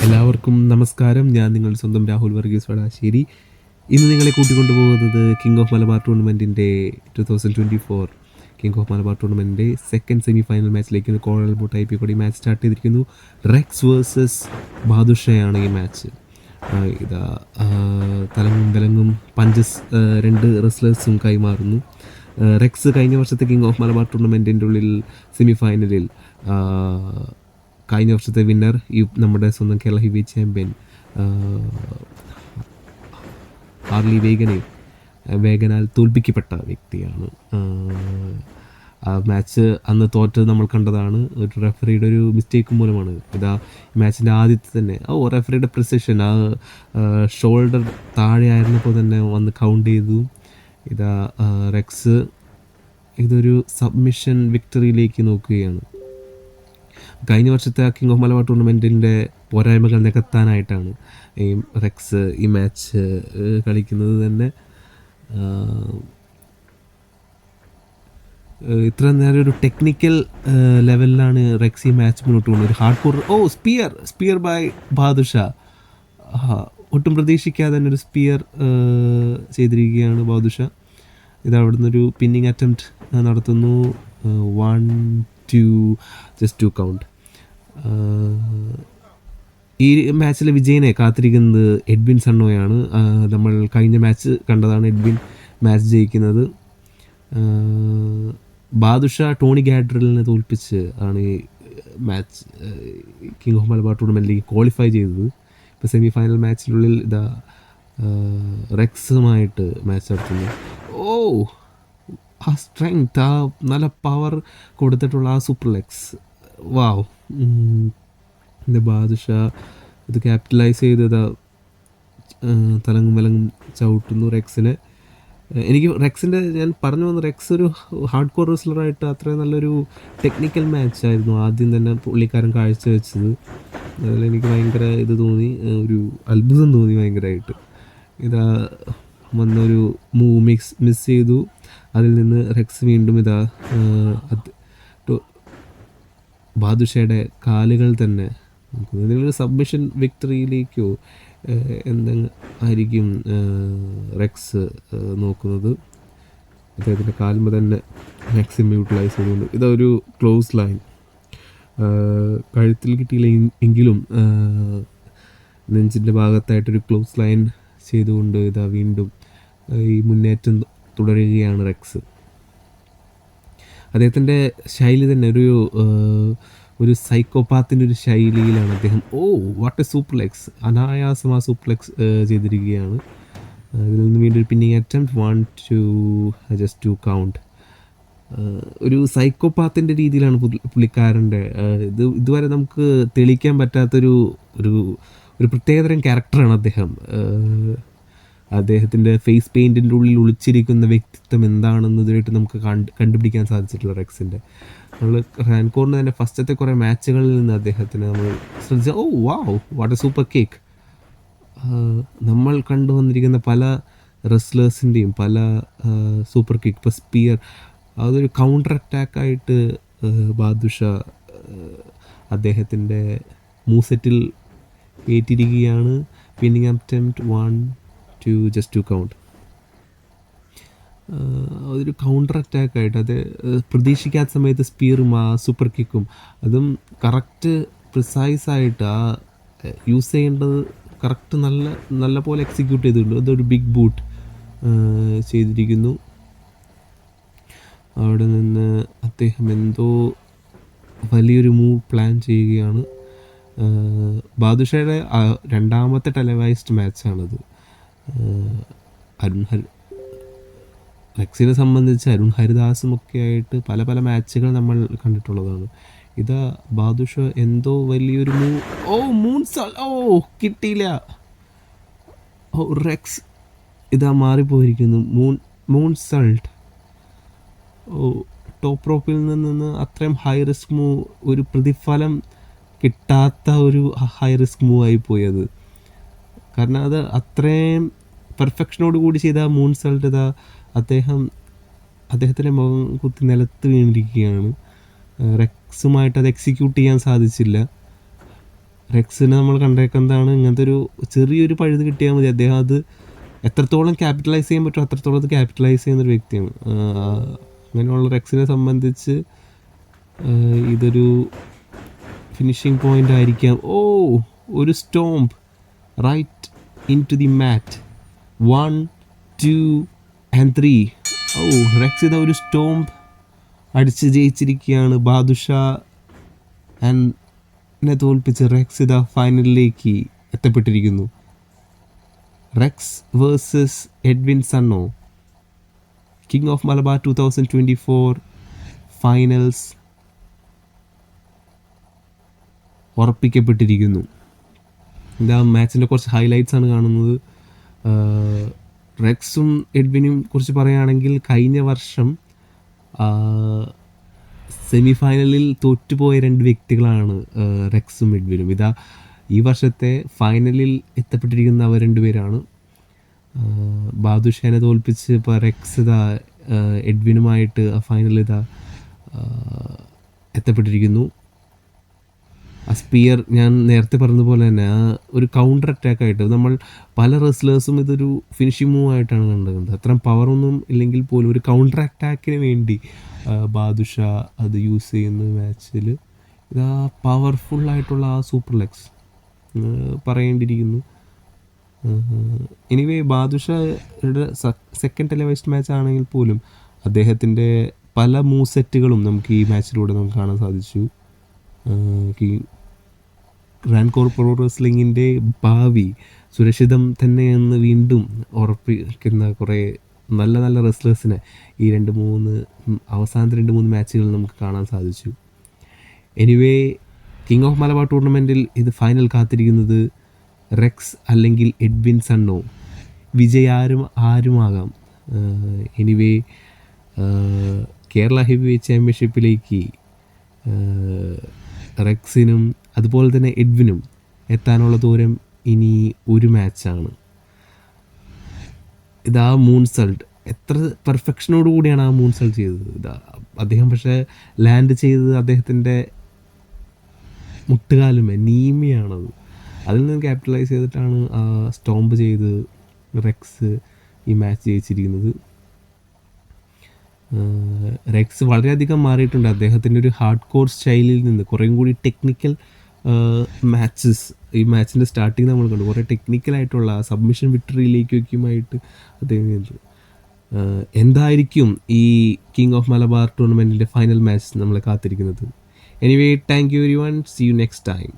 എല്ലാവർക്കും നമസ്കാരം. ഞാൻ നിങ്ങളുടെ സ്വന്തം രാഹുൽ വർഗീസ് വടാശ്ശേരി. ഇന്ന് നിങ്ങളെ കൂട്ടിക്കൊണ്ടുപോകുന്നത് കിങ് ഓഫ് മലബാർ ടൂർണമെൻറ്റിൻ്റെ 2024 കിങ് ഓഫ് മലബാർ ടൂർണമെൻറ്റിൻ്റെ സെക്കൻഡ് സെമി ഫൈനൽ മാച്ചിലേക്ക് കോഴൽ ബോട്ട് ഐ പി കൂടി മാച്ച് സ്റ്റാർട്ട് ചെയ്തിരിക്കുന്നു. റെക്സ് വേഴ്സസ് ബാദുഷയാണ് ഈ മാച്ച്. ഇതാ തലങ്ങും വിലങ്ങും പഞ്ചസ് രണ്ട് റെസ്ലേഴ്സും കൈമാറുന്നു. റെക്സ് കഴിഞ്ഞ വർഷത്തെ കിങ് ഓഫ് മലബാർ ടൂർണമെൻറ്റിൻ്റെ ഉള്ളിൽ സെമി ഫൈനലിൽ കഴിഞ്ഞ വർഷത്തെ വിന്നർ ഈ നമ്മുടെ സ്വന്തം കേരള ഹെവി ചാമ്പ്യൻ ഹാർലി വേഗനാൽ തോൽപ്പിക്കപ്പെട്ട വ്യക്തിയാണ്. ആ മാച്ച് അന്ന് തോറ്റത് നമ്മൾ കണ്ടതാണ്. ഒരു റെഫറിയുടെ ഒരു മിസ്റ്റേക്ക് മൂലമാണ്. ഇതാ മാച്ചിൻ്റെ ആദ്യത്തെ തന്നെ റെഫറിയുടെ പ്രിസിഷൻ ഷോൾഡർ താഴെ ആയിരുന്നപ്പോൾ തന്നെ വന്ന് കൗണ്ട് ചെയ്തു. ഇതാ റെക്സ് ഇതൊരു സബ്മിഷൻ വിക്ടറിയിലേക്ക് നോക്കുകയാണ്. കഴിഞ്ഞ വർഷത്തെ കിങ് ഓഫ് മലബാർ ടൂർണമെൻറ്റിൻ്റെ പോരായ്മകൾ നികത്താനായിട്ടാണ് ഈ റെക്സ് ഈ മാച്ച് കളിക്കുന്നത് തന്നെ. ഇത്ര നേരം ഒരു ടെക്നിക്കൽ ലെവലിലാണ് റെക്സ് ഈ മാച്ച് മുന്നോട്ട് പോകുന്നത്. ഒരു hard core spear by Badusha. ഒട്ടും പ്രതീക്ഷിക്കാതെ തന്നെ ഒരു സ്പിയർ ചെയ്തിരിക്കുകയാണ് ബാദുഷ. ഇത് അവിടെ നിന്നൊരു പിന്നിങ് അറ്റംപ്റ്റ് നടത്തുന്നു. 1-2 just 2 കൗണ്ട്. ഈ മാച്ചിലെ വിജയനെ കാത്തിരിക്കുന്നത് എഡ്വിൻ സണ്ണോയാണ്. നമ്മൾ കഴിഞ്ഞ മാച്ച് കണ്ടതാണ് എഡ്വിൻ മാച്ച് ജയിക്കുന്നത്. ബാദുഷ ടോണി ഗാഡ്രലിനെ തോൽപ്പിച്ച് ആണ് ഈ മാച്ച് കിങ് ഓഫ് മലബാർ ടൂർണമെൻറ്റിലേക്ക് ക്വാളിഫൈ ചെയ്തത്. ഇപ്പോൾ സെമി ഫൈനൽ മാച്ചിനുള്ളിൽ ഇതാ റെക്സുമായിട്ട് മാച്ച് നടത്തുന്നു. ആ സ്ട്രെങ്ത്, ആ നല്ല പവർ കൊടുത്തിട്ടുള്ള ആ സൂപ്പർ ലെഗ്സ്, വാവ്. ഇത് ബാദുഷ ഇത് ക്യാപിറ്റലൈസ് ചെയ്തത് തലങ്ങും വിലങ്ങും ചവിട്ടുന്നു റെക്സിനെ. എനിക്ക് റെക്സിൻ്റെ ഞാൻ പറഞ്ഞു വന്ന റെക്സ് ഒരു ഹാർഡ് കോർ റെസ്ലറായിട്ട് അത്രയും നല്ലൊരു ടെക്നിക്കൽ മാച്ചായിരുന്നു ആദ്യം തന്നെ പുള്ളിക്കാരൻ കാഴ്ചവെച്ചത്. അതിൽ എനിക്ക് ഭയങ്കര ഇത് തോന്നി, ഒരു അത്ഭുതം തോന്നി ഭയങ്കരമായിട്ട്. ഇതാ വന്നൊരു മൂവ് മിസ് ചെയ്തു. അതിൽ നിന്ന് റെക്സ് വീണ്ടും ഇതാ ബാദുഷയുടെ കാലുകൾ തന്നെ ഇതിലൊരു സബ്മിഷൻ വിക്ടറിയിലേക്കോ എന്തെങ്കിലും ആയിരിക്കും റെക്സ് നോക്കുന്നത്. അദ്ദേഹത്തിൻ്റെ കാലുമ്പോൾ തന്നെ മാക്സിമം യൂട്ടിലൈസ് ചെയ്തുകൊണ്ട് ഇതൊരു ക്ലോസ് ലൈൻ കഴുത്തിൽ കിട്ടിയില്ല എങ്കിലും നെഞ്ചിൻ്റെ ഭാഗത്തായിട്ടൊരു ക്ലോസ് ലൈൻ ചെയ്തുകൊണ്ട് ഇതാ വീണ്ടും ഈ മുന്നേറ്റം തുടരുകയാണ് റെക്സ്. അദ്ദേഹത്തിൻ്റെ ശൈലി തന്നെ ഒരു സൈക്കോപാത്തിൻ്റെ ഒരു ശൈലിയിലാണ് അദ്ദേഹം. What a superplex! അനായാസം ആ സൂപ്പർലെക്സ് ചെയ്തിരിക്കുകയാണ്. ഇതിൽ നിന്ന് വീണ്ടും പിന്നിങ് അറ്റംപ്റ്റ് 1-2 just 2 കൗണ്ട്. ഒരു സൈക്കോപാത്തിൻ്റെ രീതിയിലാണ് പുള്ളിക്കാരൻ്റെ. ഇതുവരെ നമുക്ക് തെളിയിക്കാൻ പറ്റാത്തൊരു ഒരു പ്രത്യേകതരം ക്യാരക്ടറാണ് അദ്ദേഹം. അദ്ദേഹത്തിൻ്റെ ഫേസ് പെയിൻറ്റിൻ്റെ ഉള്ളിൽ ഒളിച്ചിരിക്കുന്ന വ്യക്തിത്വം എന്താണെന്ന് ഇതുമായിട്ട് നമുക്ക് കണ്ടുപിടിക്കാൻ സാധിച്ചിട്ടില്ല റെക്സിൻ്റെ. നമ്മൾ റാൻകോറിന് തന്നെ ഫസ്റ്റത്തെ കുറേ മാച്ചുകളിൽ നിന്ന് അദ്ദേഹത്തിന് നമ്മൾ ശ്രദ്ധിച്ച വാട്ട് എ സൂപ്പർ കേക്ക്. നമ്മൾ കണ്ടുവന്നിരിക്കുന്ന പല റെസ്ലേഴ്സിൻ്റെയും പല സൂപ്പർ കേക്ക്, ഇപ്പോൾ സ്പിയർ, അതൊരു കൗണ്ടർ അറ്റാക്കായിട്ട് ബാദുഷ അദ്ദേഹത്തിൻ്റെ മൂവ്സെറ്റിൽ ഏറ്റിരിക്കുകയാണ്. Pinning attempt 1-2 just 2 count. അതൊരു കൗണ്ടർ അറ്റാക്കായിട്ട് അത് പ്രതീക്ഷിക്കാത്ത സമയത്ത് സ്പിയറും ആ സൂപ്പർ കിക്കും അതും കറക്റ്റ് പ്രിസൈസായിട്ട് ആ യൂസ് ചെയ്യേണ്ടത് കറക്റ്റ് നല്ല പോലെ എക്സിക്യൂട്ട് ചെയ്തിട്ടുണ്ട്. അതൊരു ബിഗ് ബൂട്ട് ചെയ്തിരിക്കുന്നു. അവിടെ നിന്ന് അദ്ദേഹം എന്തോ വലിയൊരു മൂവ് പ്ലാൻ ചെയ്യുകയാണ്. ബാദുഷയുടെ രണ്ടാമത്തെ ടെലിവൈസ്ഡ് മാച്ചാണത്. റെക്സിനെ സംബന്ധിച്ച് അരുൺ ഹരിദാസും ഒക്കെ ആയിട്ട് പല പല മാച്ചുകൾ നമ്മൾ കണ്ടിട്ടുള്ളതാണ്. ഇതാ ബാദുഷ എന്തോ വലിയൊരു കിട്ടിയില്ല. റെക്സ് ഇതാ മാറിപ്പോയിരിക്കുന്നു. മൂൺസൾട്ട്. ടോപ്പ് റോപ്പിൽ നിന്ന് അത്രയും ഹൈ റിസ്ക് മൂവ്, ഒരു പ്രതിഫലം കിട്ടാത്ത ഒരു ഹൈ റിസ്ക് മൂവ് ആയിപ്പോയി അത്. കാരണം അത് അത്രയും പെർഫെക്ഷനോട് കൂടി ചെയ്ത മൂൺസൾട്ട് ഇതാ അദ്ദേഹത്തിൻ്റെ മുഖം കുത്തി നിലത്ത് വീണിരിക്കുകയാണ്. റെക്സുമായിട്ട് അത് എക്സിക്യൂട്ട് ചെയ്യാൻ സാധിച്ചില്ല. റെക്സിനെ നമ്മൾ കണ്ടേക്കുന്നതാണ് ഇങ്ങനത്തെ ഒരു ചെറിയൊരു പഴുത് കിട്ടിയാൽ മതി, അദ്ദേഹം അത് എത്രത്തോളം ക്യാപിറ്റലൈസ് ചെയ്യാൻ പറ്റുമോ അത്രത്തോളം അത് ക്യാപിറ്റലൈസ് ചെയ്യുന്നൊരു വ്യക്തിയാണ്. അങ്ങനെയുള്ള റെക്സിനെ സംബന്ധിച്ച് ഇതൊരു ഫിനിഷിംഗ് പോയിൻ്റ് ആയിരിക്കാം. ഓ, ഒരു stomp right into the mat. 1, 2 and 3. ഓ, റെക്സ് ഇതാ ഒരു സ്റ്റോംപ് അടിച്ച് ജയിച്ചിരിക്കുകയാണ്. ബാദുഷാ എന്നെ തോൽപ്പിച്ച് റെക്സ് ഇതാ ഫൈനലിലേക്ക് എത്തപ്പെട്ടിരിക്കുന്നു. റെക്സ് വേഴ്സസ് എഡ്വിൻ സണ്ണോ, കിങ് ഓഫ് മലബാർ 2024 ഫൈനൽസ് ഉറപ്പിക്കപ്പെട്ടിരിക്കുന്നു. ഇതാ മാച്ചിൻ്റെ കുറച്ച് ഹൈലൈറ്റ്സ് ആണ് കാണുന്നത്. റെക്സും എഡ്വിനും കുറിച്ച് പറയുകയാണെങ്കിൽ കഴിഞ്ഞ വർഷം സെമി ഫൈനലിൽ തോറ്റുപോയ 2 വ്യക്തികളാണ് റെക്സും എഡ്വിനും. ഇതാ ഈ വർഷത്തെ ഫൈനലിൽ എത്തപ്പെട്ടിരിക്കുന്ന അവർ 2 പേരാണ്. ബാദുഷാനെ തോൽപ്പിച്ച് ഇപ്പോൾ റെക്സ് ഇതാ എഡ്വിനുമായിട്ട് ഫൈനൽ ഇതാ എത്തപ്പെട്ടിരിക്കുന്നു. ആ സ്പിയർ ഞാൻ നേരത്തെ പറഞ്ഞതുപോലെ തന്നെ ഒരു കൗണ്ടർ അറ്റാക്കായിട്ട് നമ്മൾ പല റെസ്ലേഴ്സും ഇതൊരു ഫിനിഷിംഗ് മൂവ് ആയിട്ടാണ് കണ്ടത്. അത്ര പവറൊന്നും ഇല്ലെങ്കിൽ പോലും ഒരു കൗണ്ടർ അറ്റാക്കിന് വേണ്ടി ബാദുഷാ അത് യൂസ് ചെയ്യുന്ന മാച്ചിൽ ഇതാ പവർഫുള്ളായിട്ടുള്ള ആ സൂപ്പർ ലെഗ്സ് പറയേണ്ടിയിരിക്കുന്നു. എനിവേ ബാദുഷായുടെ സെക്കൻഡ് ടെലിവൈസ്ഡ് മാച്ച് ആണെങ്കിൽ പോലും അദ്ദേഹത്തിൻ്റെ പല മൂവ് സെറ്റുകളും നമുക്ക് ഈ മാച്ചിലൂടെ നമുക്ക് കാണാൻ സാധിച്ചു. ഗ്രാൻഡ് പ്രോ റെസ്ലിങ്ങിൻ്റെ ഭാവി സുരക്ഷിതം തന്നെയെന്ന് വീണ്ടും ഉറപ്പിക്കുന്ന കുറേ നല്ല നല്ല റെസ്ലേഴ്സിനെ ഈ അവസാനത്തെ 2-3 മാച്ചുകൾ നമുക്ക് കാണാൻ സാധിച്ചു. എനിവേ കിങ് ഓഫ് മലബാർ ടൂർണമെൻറ്റിൽ ഇത് ഫൈനൽ കാത്തിരിക്കുന്നത് റെക്സ് അല്ലെങ്കിൽ എഡ്വിൻ സണ്ണോ. ആരുമാകാം. എനിവേ കേരള ഹെവി വെയ്റ്റ് ചാമ്പ്യൻഷിപ്പിലേക്ക് റെക്സിനും അതുപോലെ തന്നെ എഡ്വിനും എത്താനുള്ള ദൂരം ഇനി ഒരു മാച്ചാണ്. ഇതാ മൂൺസൾട്ട് എത്ര പെർഫെക്ഷനോട് കൂടിയാണ് ആ മൂൺസൾട്ട് ചെയ്തത്. ഇതാ അദ്ദേഹം പക്ഷേ ലാൻഡ് ചെയ്തത് അദ്ദേഹത്തിൻ്റെ മുട്ടുകാലുമേ നീമിയാണത്. അതിൽ നിന്ന് ക്യാപിറ്റലൈസ് ചെയ്തിട്ടാണ് സ്റ്റോംപ് ചെയ്ത് റെക്സ് ഈ മാച്ച് ജയിച്ചിരിക്കുന്നത്. റെക്സ് വളരെയധികം മാറിയിട്ടുണ്ട്. അദ്ദേഹത്തിൻ്റെ ഒരു ഹാർഡ് കോർ സ്റ്റൈലിൽ നിന്ന് കുറേയും കൂടി ടെക്നിക്കൽ മാച്ചസ് ഈ മാച്ചിൻ്റെ സ്റ്റാർട്ടിങ് നമ്മൾ കണ്ടു. കുറേ ടെക്നിക്കലായിട്ടുള്ള സബ്മിഷൻ വിക്ടറിയിലേക്കൊക്കെയുമായിട്ട് അദ്ദേഹം എന്തായിരിക്കും ഈ കിങ് ഓഫ് മലബാർ ടൂർണമെൻറ്റിൻ്റെ ഫൈനൽ മാച്ച് നമ്മളെ കാത്തിരിക്കുന്നത്. Anyway thank you everyone, see you next time.